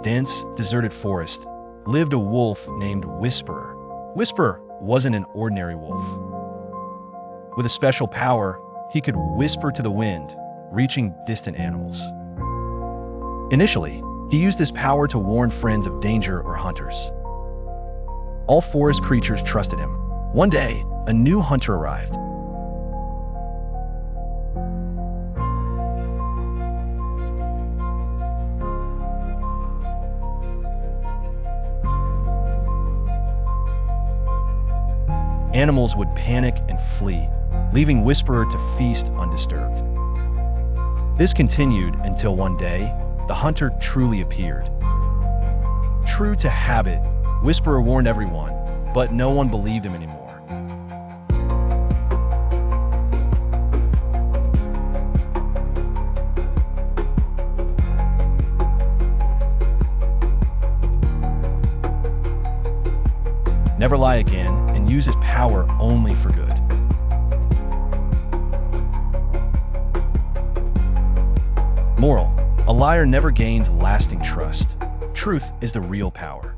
dense, deserted forest lived a wolf named Whisperer. Whisperer wasn't an ordinary wolf. With a special power, he could whisper to the wind, reaching distant animals. Initially, he used this power to warn friends of danger or hunters. All forest creatures trusted him. One day, a new hunter arrived. Animals would panic and flee, leaving Whisperer to feast undisturbed. This continued until one day, the hunter truly appeared. True to habit, Whisperer warned everyone, but no one believed him anymore. Never lie again, and use his power only for good. Moral: a liar never gains lasting trust. Truth is the real power.